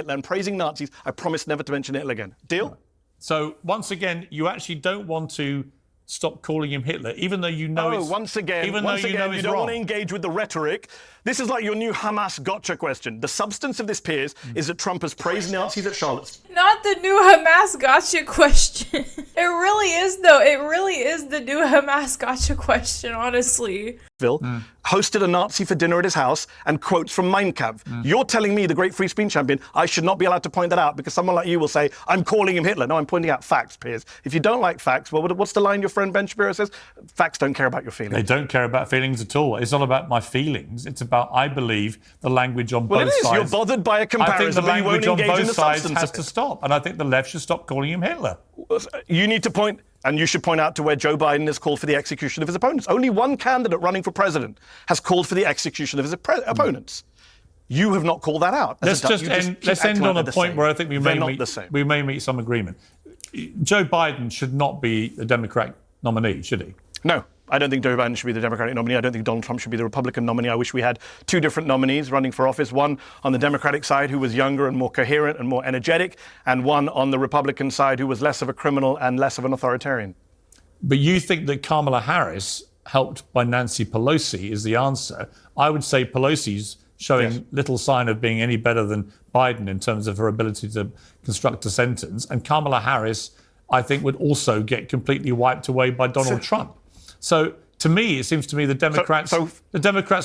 S8: Nazis, I promise never to mention Hitler again. Deal?
S2: So, once again, you actually don't want to stop calling him Hitler, even though you know it's...
S8: once again, you don't want to engage with the rhetoric. This is like your new Hamas gotcha question. The substance of this, Piers, is that Trump has praised Nazis at Charlottesville.
S1: Not the new Hamas gotcha question. It really is, though. It really is the new Hamas gotcha question, honestly.
S8: Hosted a Nazi for dinner at his house and quotes from Mein Kampf. You're telling me, the great free speech champion, I should not be allowed to point that out because someone like you will say, I'm calling him Hitler. No, I'm pointing out facts, Piers. If you don't like facts, well, what's the line your friend Ben Shapiro says? Facts don't care about your feelings.
S2: They don't care about feelings at all. It's not about my feelings. It's about, I believe, the language on both sides.
S8: You're bothered by a comparison.
S2: I think the language on both sides has
S8: to
S2: stop. And I think the left should stop calling him Hitler.
S8: You need to point... And you should point out to where Joe Biden has called for the execution of his opponents. Only one candidate running for president has called for the execution of his opponents.
S6: You have not called that out.
S2: Let's end on a point where I think we may meet some agreement. Joe Biden should not be the Democratic nominee, should he?
S6: No. I don't think Joe Biden should be the Democratic nominee. I don't think Donald Trump should be the Republican nominee. I wish we had two different nominees running for office, one on the Democratic side who was younger and more coherent and more energetic, and one on the Republican side who was less of a criminal and less of an authoritarian.
S2: But you think that Kamala Harris, helped by Nancy Pelosi, is the answer. I would say Pelosi's showing little sign of being any better than Biden in terms of her ability to construct a sentence. And Kamala Harris, I think, would also get completely wiped away by Donald Trump. So to me, it seems to me the Democrats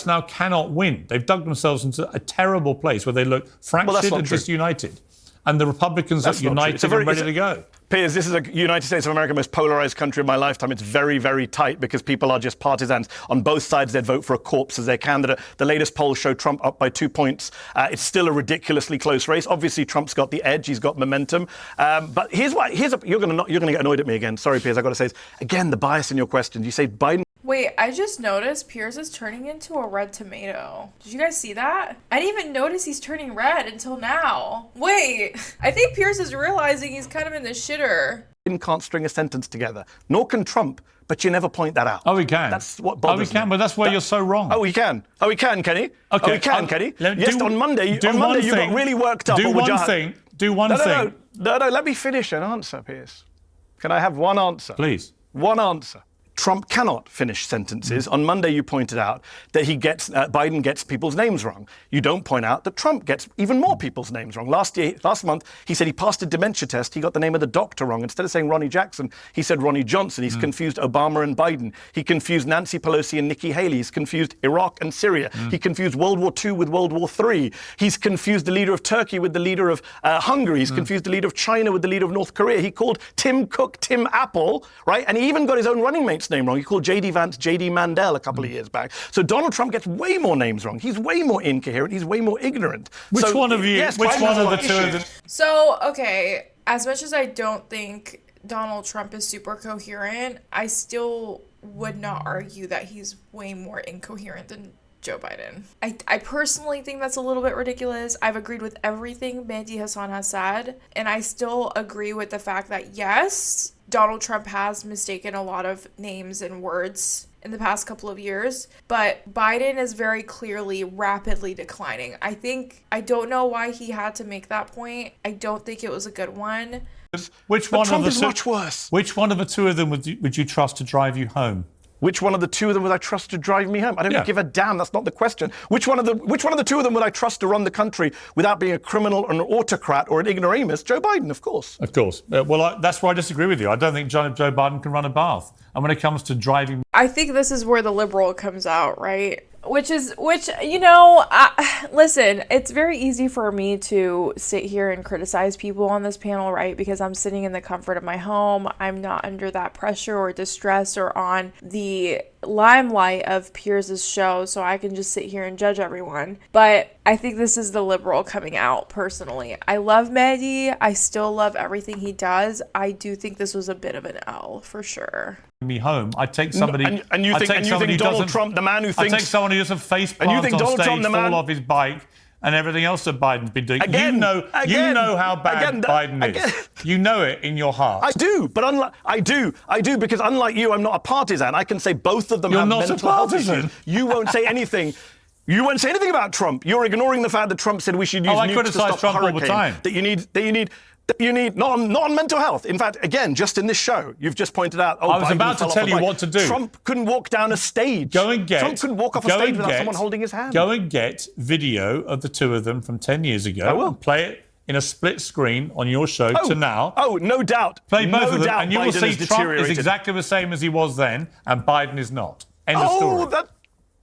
S2: now cannot win. They've dug themselves into a terrible place where they look fractured and disunited. And the Republicans are united and ready to go.
S6: Piers, this is a United States of America, most polarized country of my lifetime. It's very, very tight because people are just partisans. On both sides, they'd vote for a corpse as their candidate. The latest polls show Trump up by 2 points. It's still a ridiculously close race. Obviously, Trump's got the edge. He's got momentum. But you're going to get annoyed at me again. Sorry, Piers, I've got to say this. Again, the bias in your questions. You say Biden.
S1: Wait, I just noticed Piers is turning into a red tomato. Did you guys see that? I didn't even notice he's turning red until now. Wait, I think Piers is realizing he's kind of in the shitter.
S6: Can't string a sentence together, nor can Trump, but you never point that out.
S2: Oh, he can.
S6: That's what bothers me.
S2: But that's why you're so wrong.
S6: Oh, he can, Kenny.
S2: Okay.
S6: Oh, he can, Kenny. Yes, on Monday you got really worked up.
S2: Do one thing.
S6: No, let me finish an answer, Piers. Can I have one answer?
S2: Please.
S6: One answer. Trump cannot finish sentences. On Monday, you pointed out that Biden gets people's names wrong. You don't point out that Trump gets even more people's names wrong. Last month, he said he passed a dementia test. He got the name of the doctor wrong. Instead of saying Ronnie Jackson, he said Ronnie Johnson. He's confused Obama and Biden. He confused Nancy Pelosi and Nikki Haley. He's confused Iraq and Syria. He confused World War II with World War III. He's confused the leader of Turkey with the leader of Hungary. He's confused the leader of China with the leader of North Korea. He called Tim Cook Tim Apple, right? And he even got his own running mate's name wrong. He called J.D. Vance J.D. Mandel a couple of years back. So Donald Trump gets way more names wrong. He's way more incoherent. He's way more ignorant.
S2: Which one of you?
S6: Yes,
S2: which one of the two of them?
S1: So, okay, as much as I don't think Donald Trump is super coherent, I still would not argue that he's way more incoherent than Joe Biden. I personally think that's a little bit ridiculous. I've agreed with everything Mehdi Hasan has said, and I still agree with the fact that, yes, Donald Trump has mistaken a lot of names and words in the past couple of years, but Biden is very clearly rapidly declining. I don't know why he had to make that point. I don't think it was a good one.
S6: Trump is much worse.
S2: Which one of the two of them would you trust to drive you home?
S6: Which one of the two of them would I trust to drive me home? I don't give a damn. That's not the question. Which one of the two of them would I trust to run the country without being a criminal, an autocrat, or an ignoramus? Joe Biden, of course.
S2: Of course. That's where I disagree with you. I don't think Joe Biden can run a bath. And when it comes to driving,
S1: I think this is where the liberal comes out, right? Listen, it's very easy for me to sit here and criticize people on this panel, right? Because I'm sitting in the comfort of my home. I'm not under that pressure or distress or on the limelight of Piers' show, so I can just sit here and judge everyone. But I think this is the liberal coming out, personally. I love Mehdi. I still love everything he does. I do think this was a bit of an L, for sure.
S2: Me home. I take somebody.
S6: And you think Donald Trump, the man who thinks.
S2: I take someone who doesn't face plant on stage, fall off his bike, and everything else that Biden's been doing. You know how bad Biden is. You know it in your heart.
S6: I do, but I do because unlike you, I'm not a partisan. I can say both of them have mental health issues. You won't say anything. You won't say anything about Trump. You're ignoring the fact that Trump said we should use nukes to stop
S2: Trump
S6: hurricane.
S2: All the time.
S6: That you need not on mental health. In fact, again, just in this show, you've just pointed out.
S2: I was about to tell you what to do.
S6: Trump couldn't walk down a stage. Trump couldn't walk off a stage without someone holding his hand.
S2: Go and get video of the two of them from 10 years ago.
S6: I will.
S2: And play it in a split screen on your show to now.
S6: Oh, no doubt.
S2: Play both of them,
S6: doubt
S2: and you will see Trump is exactly the same as he was then, and Biden is not. End of story.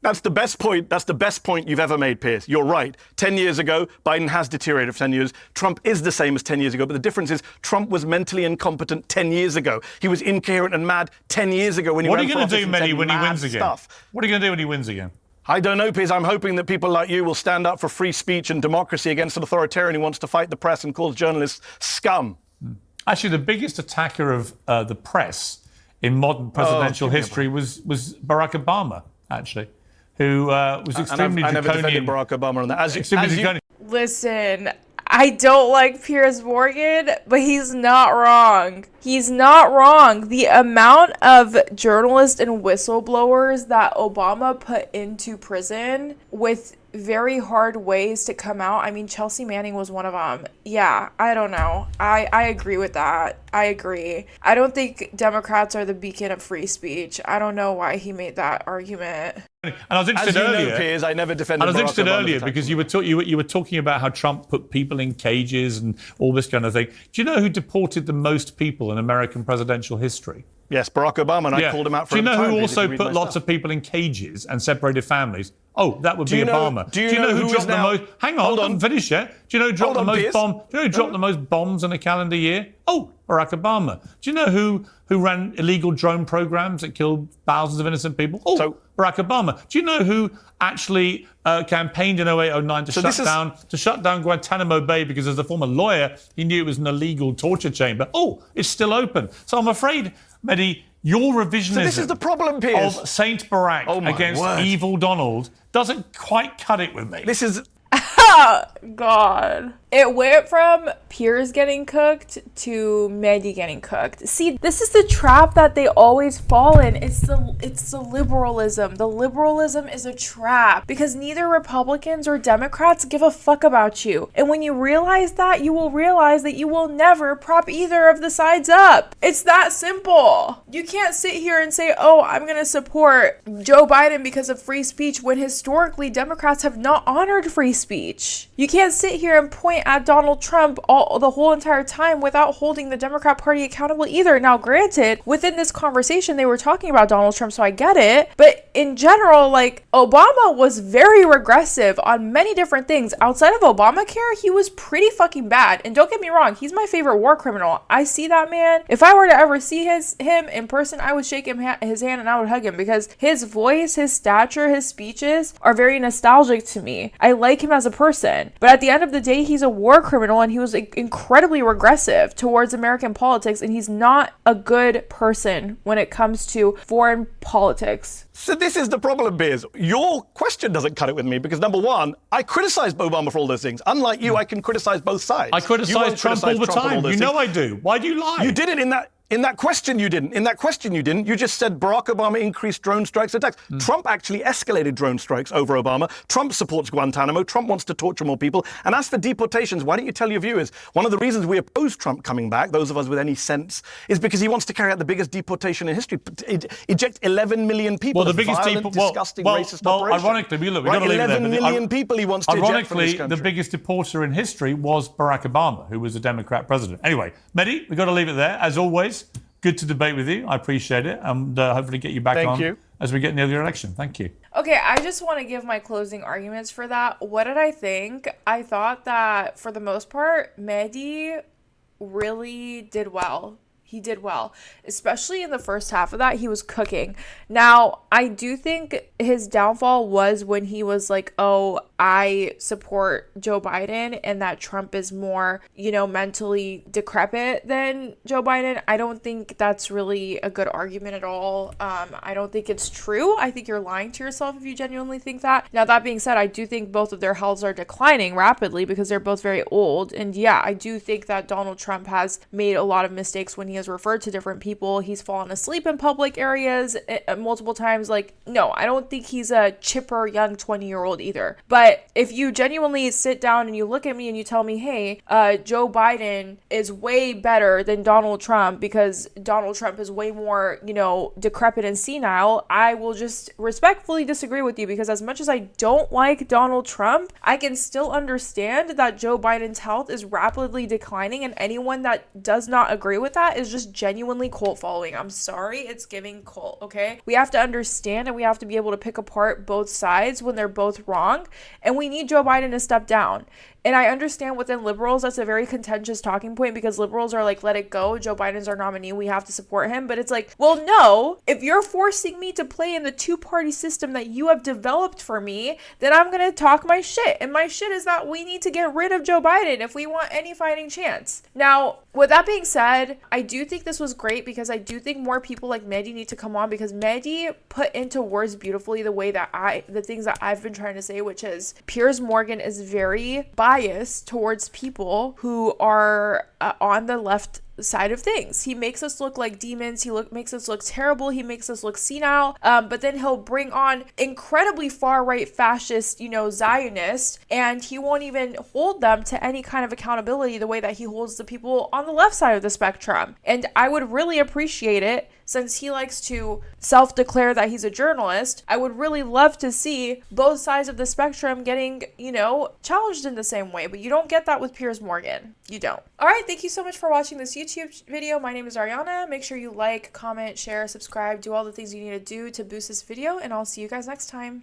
S6: That's the best point. That's the best point you've ever made, Piers. You're right. 10 years ago, Biden has deteriorated for 10 years. Trump is the same as 10 years ago, but the difference is Trump was mentally incompetent 10 years ago. He was incoherent and mad 10 years ago when he ran for office.
S2: What are you going to do, Mehdi, when he wins again?
S6: Stuff.
S2: What are you going to do when he wins again?
S6: I don't know, Piers. I'm hoping that people like you will stand up for free speech and democracy against an authoritarian who wants to fight the press and calls journalists scum.
S2: Actually, the biggest attacker of the press in modern presidential history was Barack Obama, actually. who was extremely
S8: I never defended
S2: draconian.
S8: Barack Obama on that.
S2: Extremely draconian.
S1: Listen, I don't like Piers Morgan, but he's not wrong. He's not wrong. The amount of journalists and whistleblowers that Obama put into prison with very hard ways to come out. I mean, Chelsea Manning was one of them. Yeah, I don't know. I agree with that. I agree. I don't think Democrats are the beacon of free speech. I don't know why he made that argument.
S2: And I was interested
S8: As you
S2: earlier.
S8: know, Piers, I never defended.
S2: And I was
S8: Barack
S2: interested
S8: Obama's
S2: earlier
S8: attack
S2: because
S8: on
S2: you were talking about how Trump put people in cages and all this kind of thing. Do you know who deported the most people in American presidential history?
S8: Yes, Barack Obama, and I called him out for
S2: Do you know who
S8: Piers,
S2: also
S8: if you read
S2: put
S8: my
S2: lots
S8: stuff.
S2: of people in cages and separated families? Oh, that would
S8: Do
S2: be
S8: you know-
S2: Obama.
S8: do you know
S2: who
S8: who
S2: dropped
S8: is
S2: the
S8: now-
S2: most? Hang on,
S8: Hold on.
S2: I'm finished yet. Do you know who dropped
S8: Hold
S2: the
S8: on,
S2: most
S8: Piers.
S2: bomb? Do you know who dropped the most bombs in a calendar year? Oh, Barack Obama. Do you know who ran illegal drone programs that killed thousands of innocent people? Oh,
S8: So-
S2: Barack Obama. Do you know who actually campaigned in 08-09 to shut down Guantanamo Bay because as a former lawyer, he knew it was an illegal torture chamber? Oh, it's still open. So I'm afraid, Mehdi, your revisionism
S8: So this is the problem, Piers.
S2: of Saint Barack
S8: Oh my
S2: against
S8: word.
S2: evil Donald doesn't quite cut it with me.
S8: This is
S1: God. It went from Piers getting cooked to Mehdi getting cooked. See, this is the trap that they always fall in. It's the liberalism. The liberalism is a trap because neither Republicans or Democrats give a fuck about you. And when you realize that, you will realize that you will never prop either of the sides up. It's that simple. You can't sit here and say, oh, I'm going to support Joe Biden because of free speech when historically Democrats have not honored free speech. You can't sit here and point at Donald Trump the whole entire time without holding the Democrat Party accountable either. Now, granted, within this conversation, they were talking about Donald Trump, so I get it. But in general, like, Obama was very regressive on many different things. Outside of Obamacare, he was pretty fucking bad. And don't get me wrong, he's my favorite war criminal. I see that man. If I were to ever see him in person, I would shake his hand and I would hug him because his voice, his stature, his speeches are very nostalgic to me. I like him as a person. But at the end of the day, he's a war criminal and he was incredibly regressive towards American politics, and he's not a good person when it comes to foreign politics.
S8: So this is the problem, Piers. Your question doesn't cut it with me because, number one, I criticize Obama for all those things. Unlike you, I can criticize both sides.
S2: I
S8: You
S2: criticize
S8: won't
S2: Trump all the
S8: criticize Trump on
S2: time.
S8: those
S2: You know
S8: things.
S2: I do. Why do you lie?
S8: You did it in that question you didn't. In that question you didn't. You just said Barack Obama increased drone strikes attacks. Trump actually escalated drone strikes over Obama. Trump supports Guantanamo. Trump wants to torture more people. And as for deportations, why don't you tell your viewers, one of the reasons we oppose Trump coming back, those of us with any sense, is because he wants to carry out the biggest deportation in history. Eject 11 million people.
S2: Well, the biggest
S8: disgusting, racist operation.
S2: Ironically, we've got
S8: Right,
S2: to leave it there.
S8: 11
S2: but
S8: million people he wants to eject from this
S2: ironically,
S8: country.
S2: the biggest deporter in history was Barack Obama, who was a Democrat president. Anyway, Mehdi, we've got to leave it there. As always, good to debate with you. I appreciate it. And hopefully get you back
S8: Thank
S2: on
S8: you.
S2: as we get near the election. Thank you.
S1: Okay, I just want to give my closing arguments for that. What did I think? I thought that for the most part, Mehdi really did well. He did well, especially in the first half of that. He was cooking. Now, I do think his downfall was when he was like, oh, I support Joe Biden and that Trump is more, mentally decrepit than Joe Biden. I don't think that's really a good argument at all. I don't think it's true. I think you're lying to yourself if you genuinely think that. Now, that being said, I do think both of their healths are declining rapidly because they're both very old. And yeah, I do think that Donald Trump has made a lot of mistakes when he has referred to different people. He's fallen asleep in public areas multiple times. Like, no, I don't think he's a chipper young 20-year-old either. But if you genuinely sit down and you look at me and you tell me, hey, Joe Biden is way better than Donald Trump because Donald Trump is way more, decrepit and senile, I will just respectfully disagree with you because as much as I don't like Donald Trump, I can still understand that Joe Biden's health is rapidly declining, and anyone that does not agree with that is just genuinely cult following. I'm sorry, it's giving cult, okay? We have to understand and we have to be able to pick apart both sides when they're both wrong, and we need Joe Biden to step down. And I understand within liberals, that's a very contentious talking point because liberals are like, let it go. Joe Biden's our nominee. We have to support him. But it's like, well, no, if you're forcing me to play in the two-party system that you have developed for me, then I'm going to talk my shit. And my shit is that we need to get rid of Joe Biden if we want any fighting chance. Now, with that being said, I do do think this was great because I do think more people like Mehdi need to come on, because Mehdi put into words beautifully the things that I've been trying to say, which is Piers Morgan is very biased towards people who are on the left side of things. He makes us look like demons. Makes us look terrible. He makes us look senile. But then he'll bring on incredibly far right fascist, Zionists, and he won't even hold them to any kind of accountability the way that he holds the people on the left side of the spectrum. And I would really appreciate it, since he likes to self-declare that he's a journalist. I would really love to see both sides of the spectrum getting, challenged in the same way. But you don't get that with Piers Morgan. You don't. All right, thank you so much for watching this YouTube video. My name is Ariana. Make sure you like, comment, share, subscribe, do all the things you need to do to boost this video, and I'll see you guys next time.